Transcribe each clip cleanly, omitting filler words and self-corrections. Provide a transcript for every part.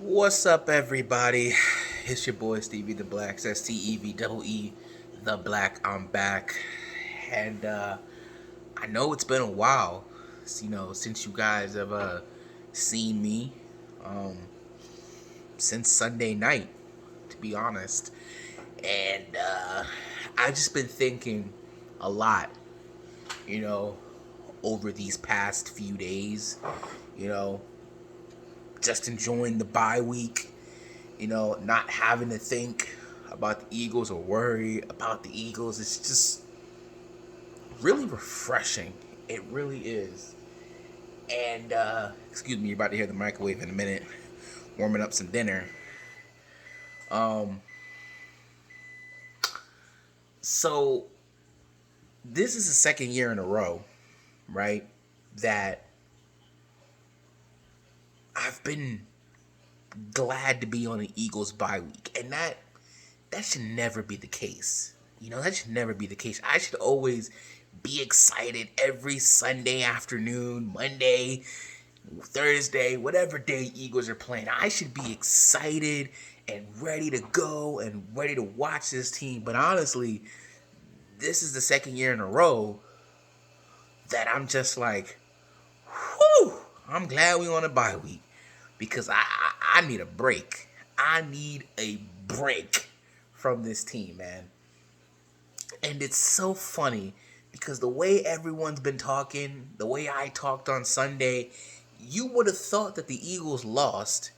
What's up, everybody? It's your boy Stevie the Black. That's Steve the Black. I'm back, and I know it's been a while, since you guys have seen me, um, since Sunday night, to be honest, and I've just been thinking a lot, you know, over these past few days, you know, just enjoying the bye week, not having to think about the Eagles or worry about the Eagles. It's just really refreshing. It really is. And, excuse me, you're about to hear the microwave in a minute. Warming up some dinner. Um, so, this is the second year in a row, right, that I've been glad to be on the Eagles bye week. And that should never be the case. That should never be the case. I should always be excited every Sunday afternoon, Monday, Thursday, whatever day Eagles are playing. I should be excited and ready to go and ready to watch this team. But honestly, this is the second year in a row that I'm just like, whew, I'm glad we on a bye week because I need a break. I need a break from this team, man. And it's so funny because the way everyone's been talking, the way I talked on Sunday, you would have thought that the Eagles lost,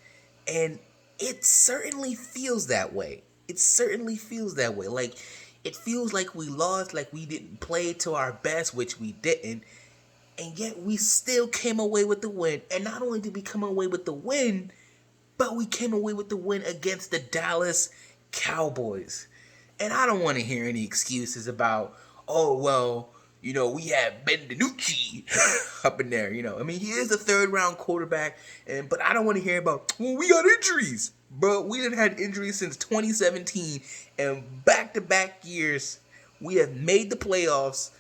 and it certainly feels that way. It certainly feels that way. Like, it feels like we lost, like we didn't play to our best, which we didn't, and yet we still came away with the win. And not only did we come away with the win, but we came away with the win against the Dallas Cowboys. And I don't want to hear any excuses about, oh, well, we have Ben DiNucci up in there, I mean, he is a third-round quarterback, but I don't want to hear about, well, we got injuries. But we done had injuries since 2017, and back-to-back years, we have made the playoffs,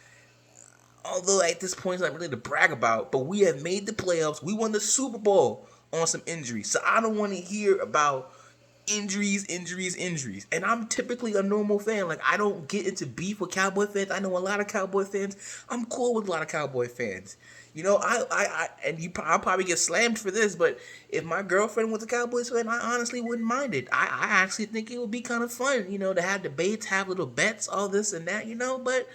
although at this point, it's not really to brag about, but we have made the playoffs. We won the Super Bowl on some injuries. So I don't want to hear about injuries. And I'm typically a normal fan. Like, I don't get into beef with Cowboy fans. I know a lot of Cowboy fans. I'm cool with a lot of Cowboy fans. I'll probably get slammed for this, but if my girlfriend was a Cowboys fan, I honestly wouldn't mind it. I actually think it would be kind of fun, to have debates, have little bets, all this and that, but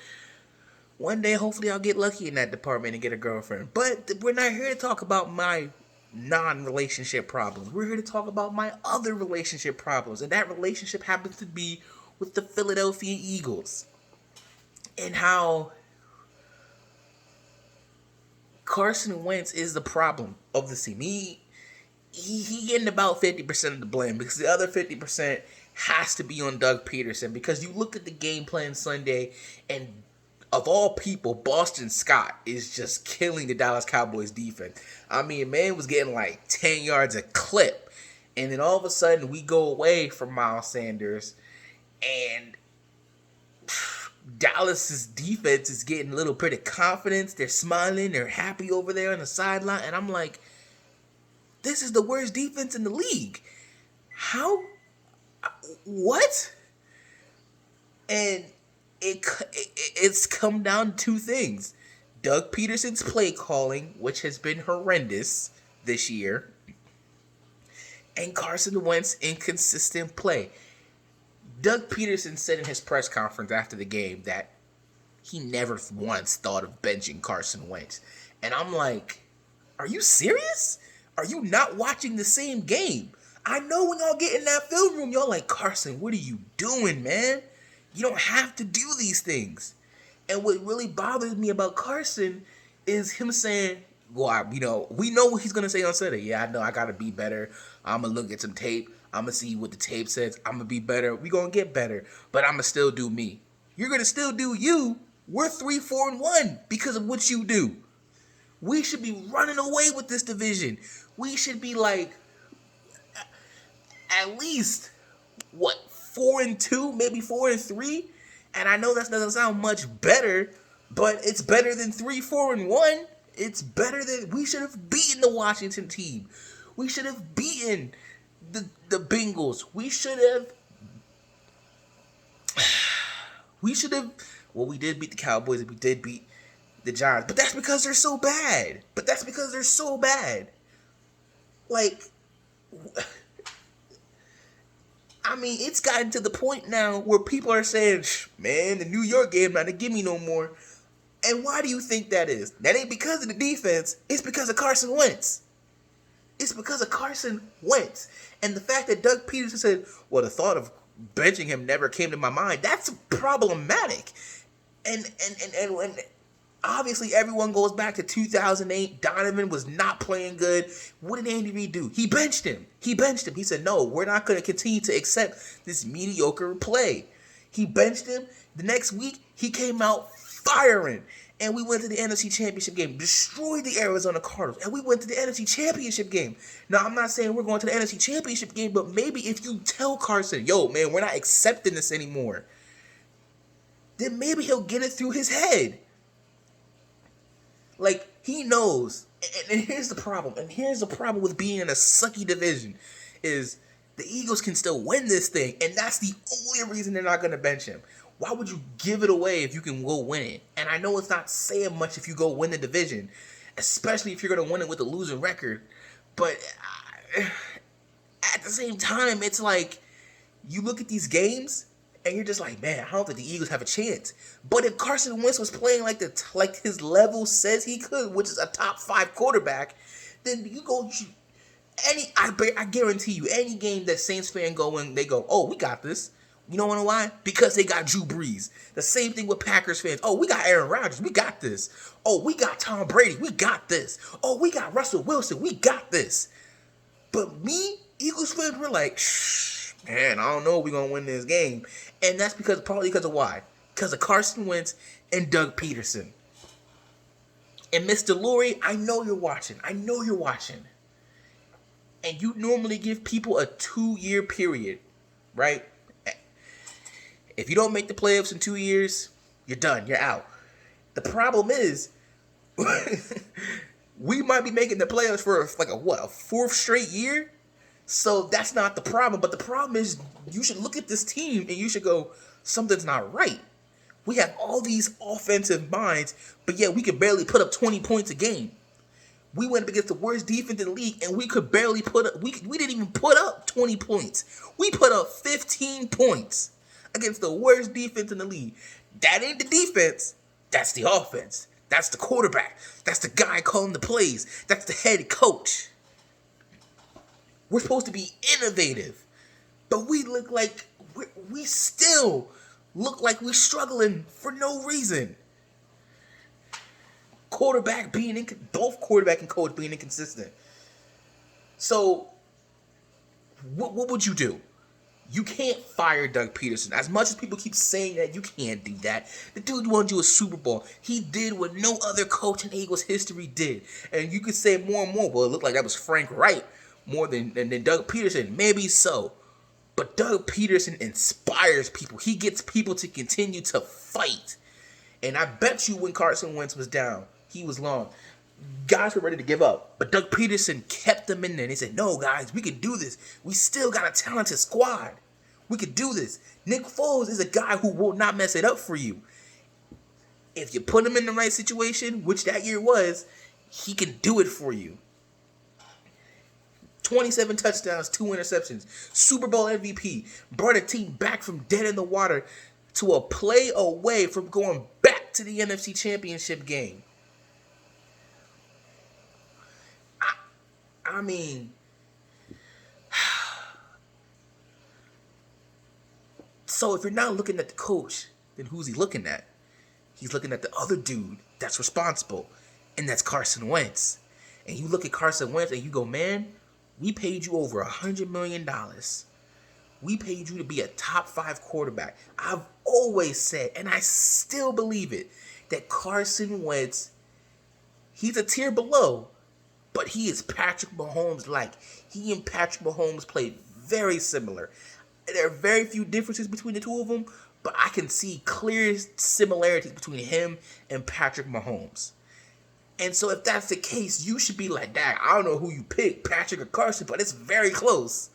one day, hopefully, I'll get lucky in that department and get a girlfriend. But we're not here to talk about my non-relationship problems. We're here to talk about my other relationship problems. And that relationship happens to be with the Philadelphia Eagles. And how Carson Wentz is the problem of the team. He getting about 50% of the blame because the other 50% has to be on Doug Peterson. Because you look at the game plan Sunday, and of all people, Boston Scott is just killing the Dallas Cowboys defense. I mean, man was getting like 10 yards a clip. And then all of a sudden, we go away from Miles Sanders. And Dallas's defense is getting a little bit of confidence. They're smiling. They're happy over there on the sideline. And I'm like, this is the worst defense in the league. How? What? And it's come down to two things. Doug Peterson's play calling, which has been horrendous this year, and Carson Wentz's inconsistent play. Doug Peterson said in his press conference after the game that he never once thought of benching Carson Wentz. And I'm like, are you serious? Are you not watching the same game? I know when y'all get in that film room, y'all like, Carson, what are you doing, man? You don't have to do these things. And what really bothers me about Carson is him saying, well, we know what he's going to say on Sunday. Yeah, I know I got to be better. I'm going to look at some tape. I'm going to see what the tape says. I'm going to be better. We're going to get better. But I'm going to still do me. You're going to still do you. We're 3-4-1 because of what you do. We should be running away with this division. We should be like, at least, 4-2, maybe 4-3, and I know that doesn't sound much better, but it's better than 3-4-1. It's better than we should have beaten the Washington team. We should have beaten the Bengals. We should have. Well, we did beat the Cowboys and we did beat the Giants, but that's because they're so bad. Like, I mean, it's gotten to the point now where people are saying, man, the New York game not to give me no more. And why do you think that is? That ain't because of the defense. It's because of Carson Wentz. And the fact that Doug Peterson said, well, the thought of benching him never came to my mind, that's problematic. And obviously everyone goes back to 2008. Donovan was not playing good. What did Andy Reid do? He benched him. He said, no, we're not going to continue to accept this mediocre play. He benched him. The next week, he came out firing. And we went to the NFC Championship game, destroyed the Arizona Cardinals, and we went to the NFC Championship game. Now, I'm not saying we're going to the NFC Championship game, but maybe if you tell Carson, yo, man, we're not accepting this anymore, then maybe he'll get it through his head. Like, he knows. And here's the problem. With being in a sucky division is the Eagles can still win this thing, and that's the only reason they're not going to bench him. Why would you give it away if you can go win it? And I know it's not saying much if you go win the division, especially if you're going to win it with a losing record. But at the same time, it's like you look at these games and you're just like, man, I don't think the Eagles have a chance. But if Carson Wentz was playing like his level says he could, which is a top 5 quarterback, then you go I guarantee you, any game that Saints fan go in, they go, oh, we got this. You don't know why? Because they got Drew Brees. The same thing with Packers fans. Oh, we got Aaron Rodgers. We got this. Oh, we got Tom Brady. We got this. Oh, we got Russell Wilson. We got this. But me, Eagles fans, we're like, man, I don't know if we're going to win this game. And that's probably because of why? Because of Carson Wentz and Doug Peterson. And Mr. Lurie, I know you're watching. And you normally give people a 2-year period, right? If you don't make the playoffs in 2 years, you're done. You're out. The problem is, we might be making the playoffs for a 4th straight year? So that's not the problem. But the problem is, you should look at this team and you should go, something's not right. We have all these offensive minds, but yet we can barely put up 20 points a game. We went up against the worst defense in the league, and we could barely put up, we didn't even put up 20 points. We put up 15 points against the worst defense in the league. That ain't the defense. That's the offense. That's the quarterback. That's the guy calling the plays. That's the head coach. We're supposed to be innovative, but we still look like we're struggling for no reason. Both quarterback and coach being inconsistent. So, what would you do? You can't fire Doug Peterson. As much as people keep saying that, you can't do that. The dude won you a Super Bowl. He did what no other coach in Eagles history did. And you could say more and more, well, it looked like that was Frank Wright more than Doug Peterson. Maybe so. But Doug Peterson inspires people. He gets people to continue to fight. And I bet you when Carson Wentz was down, he was long, guys were ready to give up. But Doug Peterson kept them in there. And he said, no, guys, we can do this. We still got a talented squad. We can do this. Nick Foles is a guy who will not mess it up for you. If you put him in the right situation, which that year was, he can do it for you. 27 touchdowns, 2 interceptions. Super Bowl MVP. Brought a team back from dead in the water to a play away from going back to the NFC Championship game. I mean, so if you're not looking at the coach, then who's he looking at? He's looking at the other dude that's responsible, and that's Carson Wentz. And you look at Carson Wentz and you go, man, we paid you over $100 million. We paid you to be a top 5 quarterback. I've always said, and I still believe it, that Carson Wentz, he's a tier below, but he is Patrick Mahomes-like. He and Patrick Mahomes play very similar. There are very few differences between the two of them, but I can see clear similarities between him and Patrick Mahomes. And so if that's the case, you should be like, Dad, I don't know who you pick, Patrick or Carson, but it's very close.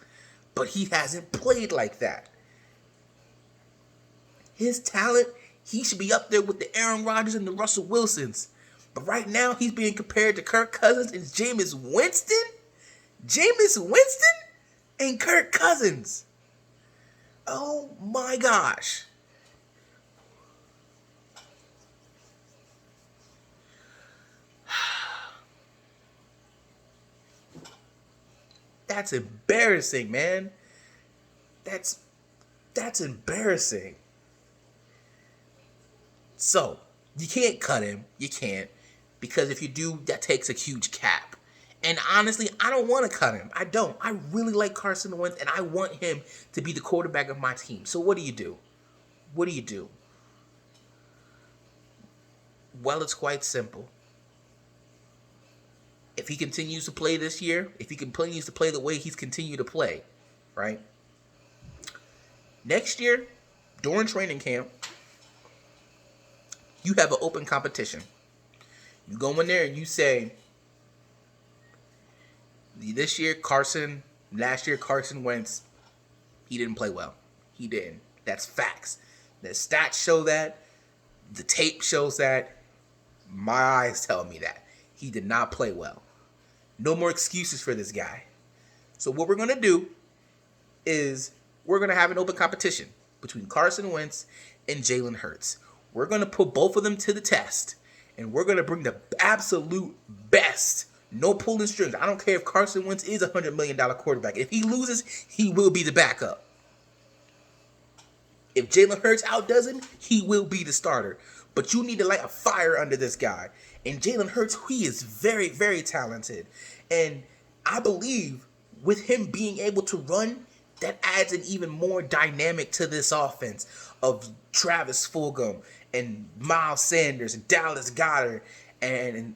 but he hasn't played like that. His talent, he should be up there with the Aaron Rodgers and the Russell Wilsons. But right now, he's being compared to Kirk Cousins and Jameis Winston? Jameis Winston and Kirk Cousins. Oh my gosh. That's embarrassing, man. That's embarrassing. So, you can't cut him. You can't. Because if you do, that takes a huge cap. And honestly, I don't want to cut him. I don't. I really like Carson Wentz, and I want him to be the quarterback of my team. So what do you do? What do you do? Well, it's quite simple. If he continues to play this year, if he continues to play the way he's continued to play, right? Next year, during training camp, you have an open competition. You go in there and you say, last year Carson Wentz, he didn't play well. He didn't. That's facts. The stats show that. The tape shows that. My eyes tell me that. He did not play well. No more excuses for this guy. So what we're going to do is we're going to have an open competition between Carson Wentz and Jalen Hurts. We're going to put both of them to the test. And we're going to bring the absolute best. No pulling strings. I don't care if Carson Wentz is a $100 million quarterback. If he loses, he will be the backup. If Jalen Hurts outdoes him, he will be the starter. But you need to light a fire under this guy. And Jalen Hurts, he is very, very talented. And I believe with him being able to run, that adds an even more dynamic to this offense of Travis Fulgham and Miles Sanders and Dallas Goedert and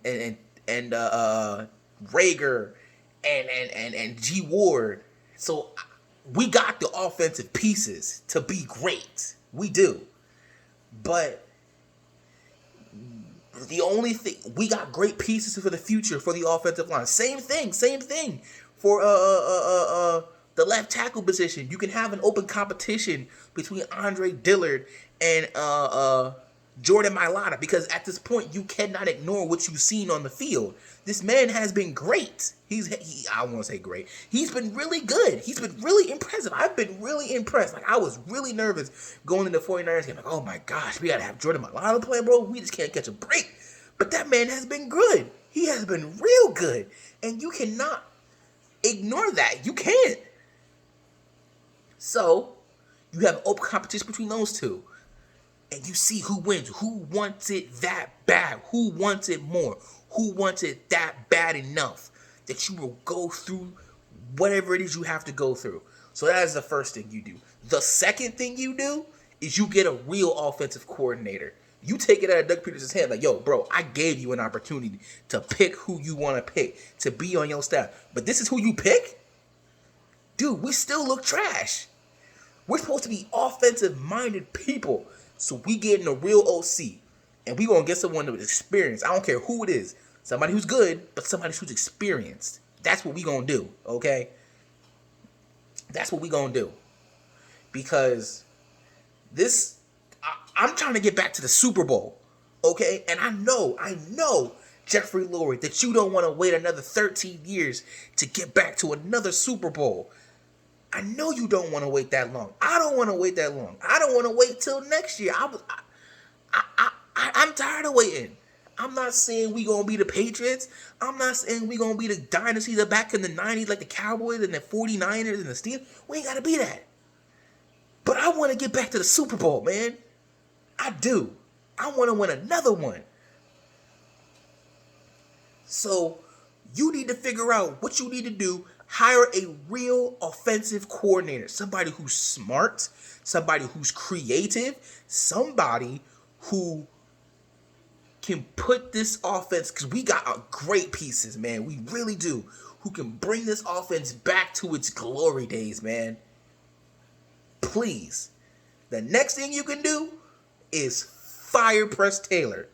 Rager and G Ward. So we got the offensive pieces to be great. We do. But the only thing, we got great pieces for the future for the offensive line. Same thing for the left tackle position. You can have an open competition between Andre Dillard and Jordan Mailata, because at this point you cannot ignore what you've seen on the field. This man has been great. I won't say great. He's been really good. He's been really impressive. I've been really impressed. Like, I was really nervous going into the 49ers game. Like, oh my gosh, we got to have Jordan Mailata play, bro. We just can't catch a break. But that man has been good. He has been real good. And you cannot ignore that. You can't. So, you have open competition between those two. And you see who wins. Who wants it that bad? Who wants it more? Who wants it that bad enough that you will go through whatever it is you have to go through? So that is the first thing you do. The second thing you do is you get a real offensive coordinator. You take it out of Doug Peterson's hand like, yo, bro, I gave you an opportunity to pick who you want to pick, to be on your staff. But this is who you pick? Dude, we still look trash. We're supposed to be offensive-minded people. So we getting a real OC. And we going to get someone with experience. I don't care who it is. Somebody who's good, but somebody who's experienced. That's what we going to do, okay? That's what we going to do. Because I'm trying to get back to the Super Bowl, okay? And I know, Jeffrey Lurie, that you don't want to wait another 13 years to get back to another Super Bowl. I know you don't want to wait that long. I don't want to wait that long. I don't want to wait till next year. I'm tired of waiting. I'm not saying we gonna be the Patriots. I'm not saying we gonna be the dynasty that back in the 90s like the Cowboys and the 49ers and the Steelers. We ain't gotta be that. But I want to get back to the Super Bowl, man. I do. I want to win another one. So you need to figure out what you need to do. Hire a real offensive coordinator. Somebody who's smart. Somebody who's creative. Somebody who can put this offense, because we got great pieces, man. We really do. Who can bring this offense back to its glory days, man. Please. The next thing you can do is fire Press Taylor.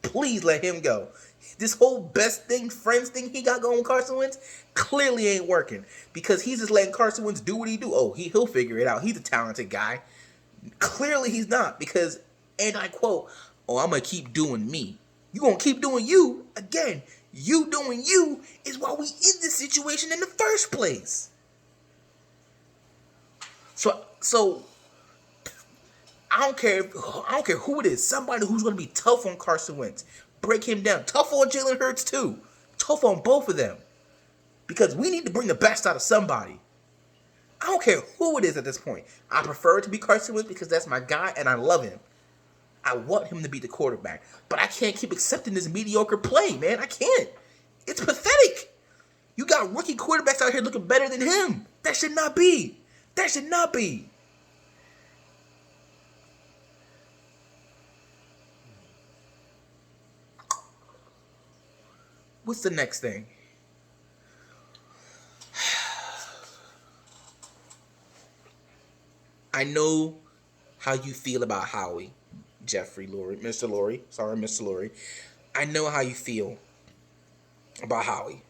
Please let him go. This whole best thing, friends thing he got going with Carson Wentz clearly ain't working because he's just letting Carson Wentz do what he do. Oh, he'll figure it out. He's a talented guy. Clearly he's not because, and I quote, "Oh, I'm gonna keep doing me." You gonna keep doing you again? You doing you is why we in this situation in the first place. So I don't care. I don't care who it is. Somebody who's gonna be tough on Carson Wentz, break him down. Tough on Jalen Hurts too. Tough on both of them because we need to bring the best out of somebody. I don't care who it is at this point. I prefer it to be Carson Wentz because that's my guy and I love him. I want him to be the quarterback. But I can't keep accepting this mediocre play, man. I can't. It's pathetic. You got rookie quarterbacks out here looking better than him. That should not be. That should not be. What's the next thing? I know how you feel about Howie, Mr. Lurie. I know how you feel about Howie.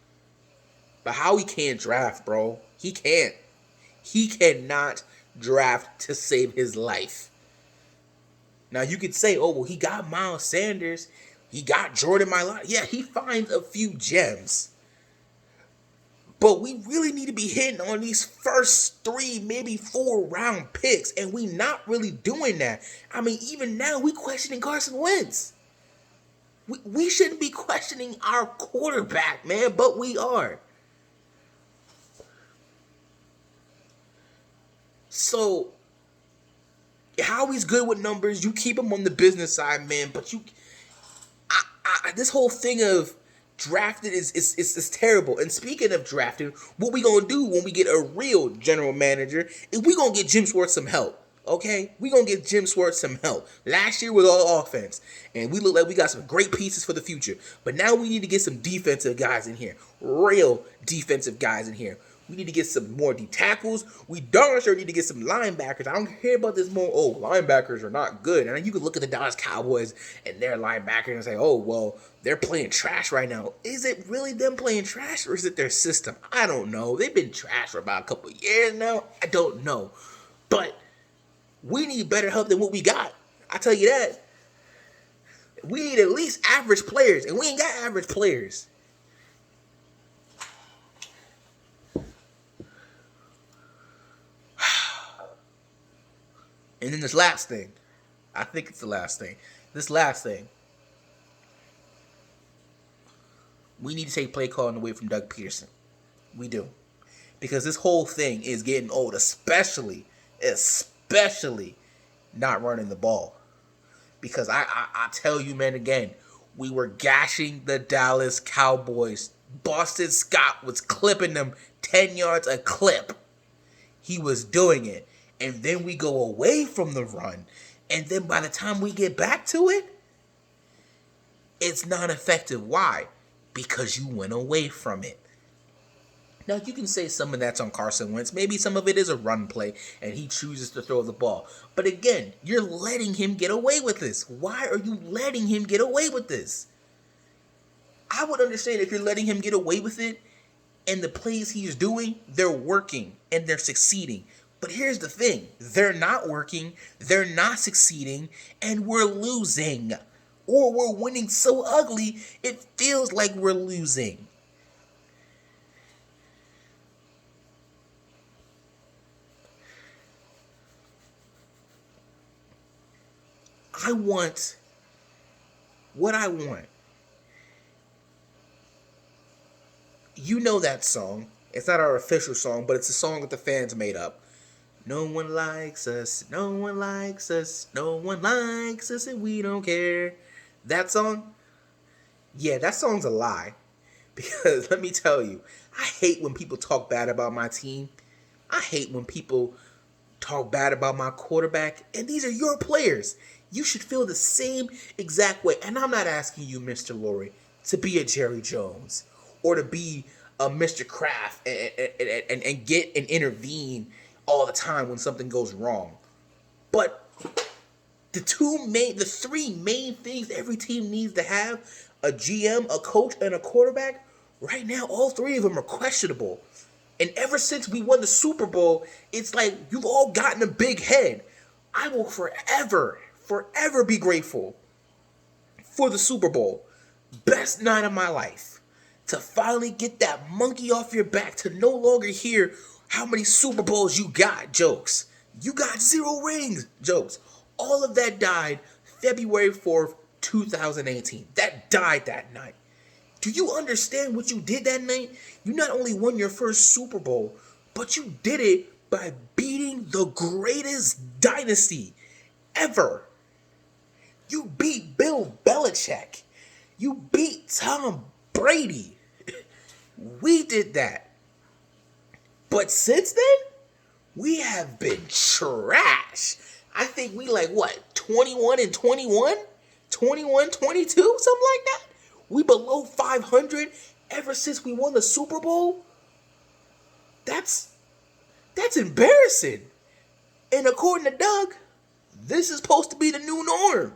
But Howie can't draft, bro. He can't. He cannot draft to save his life. Now, you could say, oh, well, he got Miles Sanders. He got Jordan Mailata. Yeah, he finds a few gems. But we really need to be hitting on these first 3, maybe 4 round picks. And we not really doing that. I mean, even now, we questioning Carson Wentz. We shouldn't be questioning our quarterback, man, but we are. So, Howie's good with numbers. You keep him on the business side, man. But this whole thing of drafted is terrible. And speaking of drafting, what we gonna do when we get a real general manager is we gonna get Jim Schwartz some help. Okay, we gonna get Jim Schwartz some help. Last year was all offense, and we look like we got some great pieces for the future. But now we need to get some defensive guys in here, real defensive guys in here. We need to get some more D tackles. We darn sure need to get some linebackers. I don't hear about this more. Oh, linebackers are not good. And you can look at the Dallas Cowboys and their linebackers and say, oh, well, they're playing trash right now. Is it really them playing trash or is it their system? I don't know. They've been trash for about a couple of years now. I don't know. But we need better help than what we got. I tell you that. We need at least average players, and we ain't got average players. And then this last thing. I think it's the last thing. This last thing. We need to take play calling away from Doug Peterson. We do. Because this whole thing is getting old, especially not running the ball. Because I tell you, man, again, we were gashing the Dallas Cowboys. Boston Scott was clipping them 10 yards a clip. He was doing it. And then we go away from the run. And then by the time we get back to it, it's not effective. Why? Because you went away from it. Now, you can say some of that's on Carson Wentz. Maybe some of it is a run play, and he chooses to throw the ball. But again, you're letting him get away with this. Why are you letting him get away with this? I would understand if you're letting him get away with it, and the plays he's doing, they're working, and they're succeeding. But here's the thing. They're not working, they're not succeeding, and we're losing. Or we're winning so ugly, it feels like we're losing. I want what I want. You know that song. It's not our official song, but it's a song that the fans made up. No one likes us, no one likes us, no one likes us, and we don't care. That song? Yeah, that song's a lie. Because let me tell you, I hate when people talk bad about my team. I hate when people talk bad about my quarterback. And these are your players. You should feel the same exact way. And I'm not asking you, Mr. Lurie, to be a Jerry Jones or to be a Mr. Kraft and get and intervene all the time when something goes wrong. But the 3 main things every team needs to have a GM, a coach, and a quarterback, right now all three of them are questionable. And ever since we won the Super Bowl, it's like you've all gotten a big head. I will forever be grateful for the Super Bowl. Best night of my life. To finally get that monkey off your back, to no longer hear how many Super Bowls you got jokes. You got 0 rings jokes. All of that died February 4th, 2018. That died that night. Do you understand what you did that night? You not only won your first Super Bowl, but you did it by beating the greatest dynasty ever. You beat Bill Belichick. You beat Tom Brady. We did that. But since then, we have been trash. I think we 21 and 21? 21, 22, something like that? We below 500 ever since we won the Super Bowl? That's embarrassing. And according to Doug, this is supposed to be the new norm.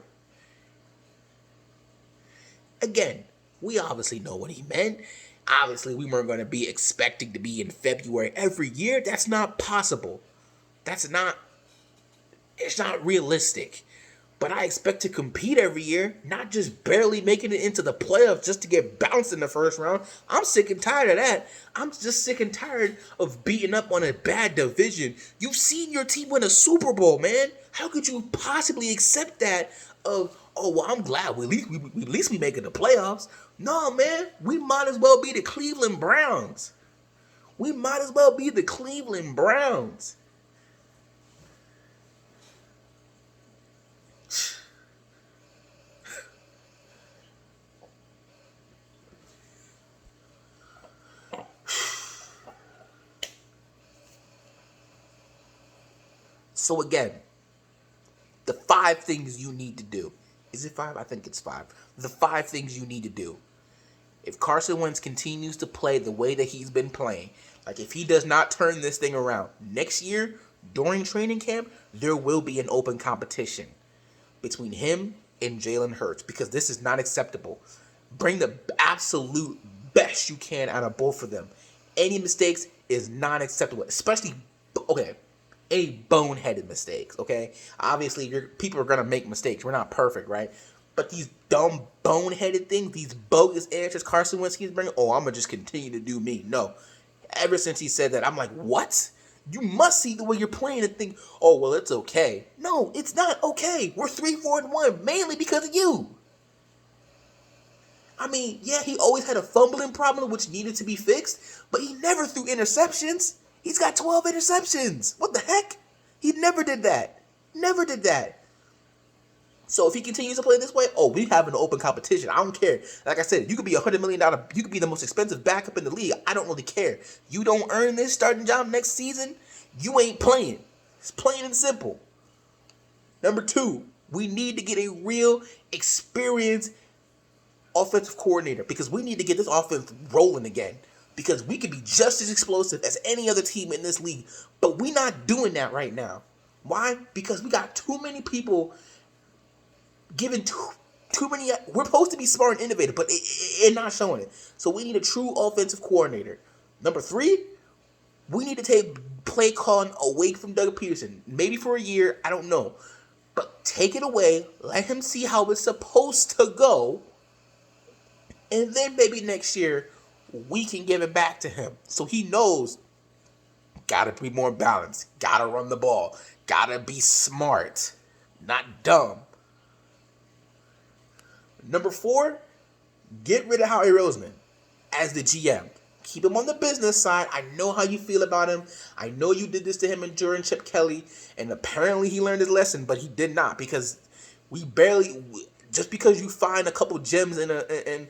Again, we obviously know what he meant. Obviously, we weren't going to be expecting to be in February every year. That's not possible. It's not realistic. But I expect to compete every year, not just barely making it into the playoffs just to get bounced in the first round. I'm sick and tired of that. I'm just sick and tired of beating up on a bad division. You've seen your team win a Super Bowl, man. How could you possibly accept that I'm glad at least we making the playoffs. No, man, we might as well be the Cleveland Browns. So again, the 5 things you need to do. Is it 5? I think it's 5. The 5 things you need to do. If Carson Wentz continues to play the way that he's been playing, like if he does not turn this thing around, next year, during training camp, there will be an open competition between him and Jalen Hurts because this is not acceptable. Bring the absolute best you can out of both of them. Any mistakes is not acceptable, especially, any boneheaded mistakes, okay? Obviously, people are going to make mistakes. We're not perfect, right? But these dumb, boneheaded things, these bogus answers Carson Wentz keeps bringing, I'm going to just continue to do me. No. Ever since he said that, I'm like, what? You must see the way you're playing and think, it's okay. No, it's not okay. We're 3-4-1, mainly because of you. I mean, yeah, he always had a fumbling problem which needed to be fixed, but he never threw interceptions. He's got 12 interceptions. What the heck? He never did that. So if he continues to play this way, we have an open competition. I don't care. Like I said, you could be $100 million. You could be the most expensive backup in the league. I don't really care. You don't earn this starting job next season, you ain't playing. It's plain and simple. Number 2, we need to get a real experienced offensive coordinator because we need to get this offense rolling again. Because we could be just as explosive as any other team in this league. But we're not doing that right now. Why? Because we got too many people giving too many. We're supposed to be smart and innovative, but it's not showing it. So we need a true offensive coordinator. Number 3, we need to take play calling away from Doug Peterson. Maybe for a year, I don't know. But take it away. Let him see how it's supposed to go. And then maybe next year, we can give it back to him. So he knows, gotta be more balanced. Gotta run the ball. Gotta be smart. Not dumb. Number 4, get rid of Howie Roseman as the GM. Keep him on the business side. I know how you feel about him. I know you did this to him during Chip Kelly, and apparently he learned his lesson, but he did not because just because you find a couple gems in the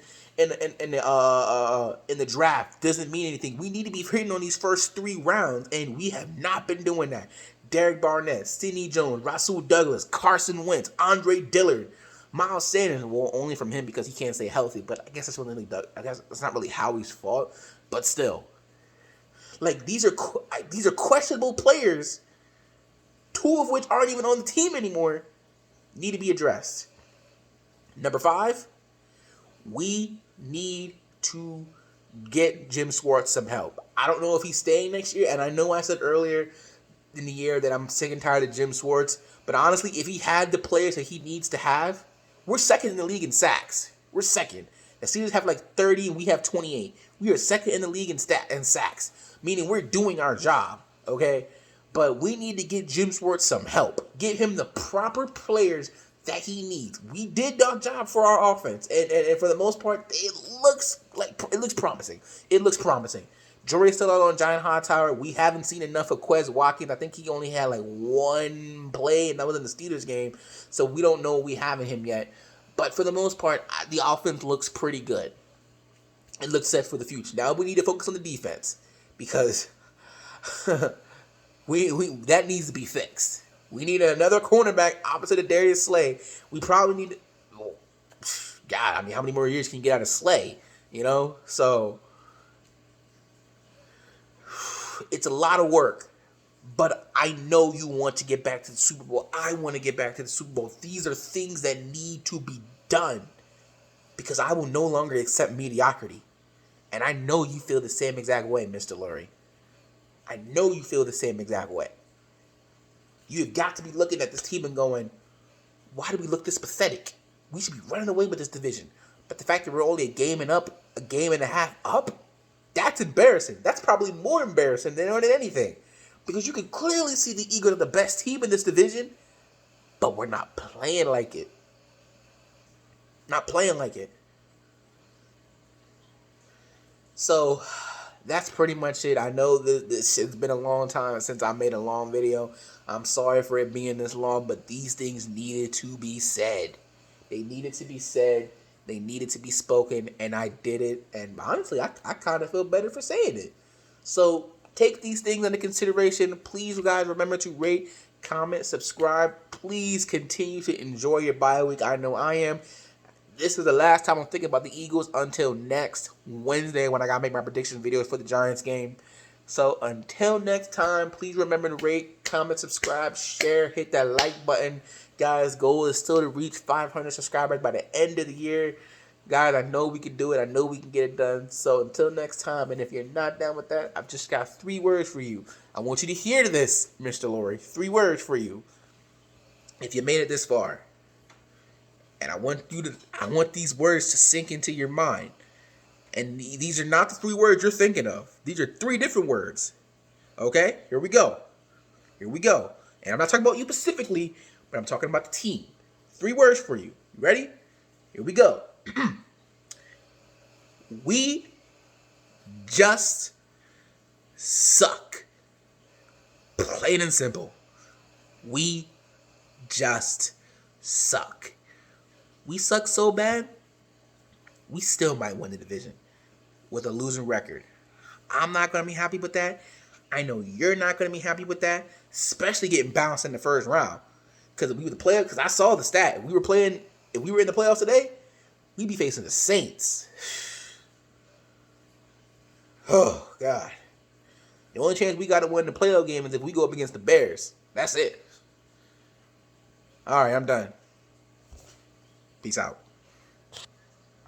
draft doesn't mean anything. We need to be hitting on these first 3 rounds, and we have not been doing that. Derek Barnett, Sidney Jones, Rasul Douglas, Carson Wentz, Andre Dillard, Miles Sanders. Well, only from him because he can't stay healthy. But I guess that's not really Howie's fault. But still, these are questionable players. 2 of which aren't even on the team anymore. Need to be addressed. Number 5. We need to get Jim Schwartz some help. I don't know if he's staying next year, and I know I said earlier in the year that I'm sick and tired of Jim Schwartz, but honestly, if he had the players that he needs to have, we're second in the league in sacks. We're second. The Steelers have like 30 and we have 28. We are second in the league in sacks, meaning we're doing our job, okay? But we need to get Jim Schwartz some help. Give him the proper players that he needs. We did our job for our offense, and for the most part, it looks promising. It looks promising. Jury's still out on Giant Hightower. We haven't seen enough of Quez Watkins. I think he only had like one play, and that was in the Steelers game. So we don't know we haven't him yet. But for the most part, the offense looks pretty good. It looks set for the future. Now we need to focus on the defense because we that needs to be fixed. We need another cornerback opposite of Darius Slay. We probably need. God, I mean, how many more years can you get out of Slay? You know, so it's a lot of work. But I know you want to get back to the Super Bowl. I want to get back to the Super Bowl. These are things that need to be done because I will no longer accept mediocrity. And I know you feel the same exact way, Mr. Lurie. I know you feel the same exact way. You've got to be looking at this team and going, why do we look this pathetic? We should be running away with this division. But the fact that we're only a game and a half up, that's embarrassing. That's probably more embarrassing than anything. Because you can clearly see the Eagles are the best team in this division, but we're not playing like it. Not playing like it. So, that's pretty much it. I know this has been a long time since I made a long video. I'm sorry for it being this long, but these things needed to be said. They needed to be said. They needed to be spoken, and I did it. And honestly, I kind of feel better for saying it. So, take these things into consideration. Please, guys, remember to rate, comment, subscribe. Please continue to enjoy your bye week. I know I am. This is the last time I'm thinking about the Eagles until next Wednesday when I got to make my prediction videos for the Giants game. So until next time, please remember to rate, comment, subscribe, share, hit that like button. Guys, goal is still to reach 500 subscribers by the end of the year. Guys, I know we can do it. I know we can get it done. So until next time, and if you're not down with that, I've just got 3 words for you. I want you to hear this, Mr. Lurie. 3 words for you. If you made it this far. And I want these words to sink into your mind. And these are not the 3 words you're thinking of. These are 3 different words. Okay? Here we go. Here we go. And I'm not talking about you specifically, but I'm talking about the team. 3 words for you. You ready? Here we go. We just suck. Plain and simple. We just suck. We suck so bad, we still might win the division with a losing record. I'm not going to be happy with that. I know you're not going to be happy with that, especially getting bounced in the first round. Because if we were the player, because I saw the stat. If we were in the playoffs today, we'd be facing the Saints. Oh, God. The only chance we got to win the playoff game is if we go up against the Bears. That's it. All right, I'm done. Peace out.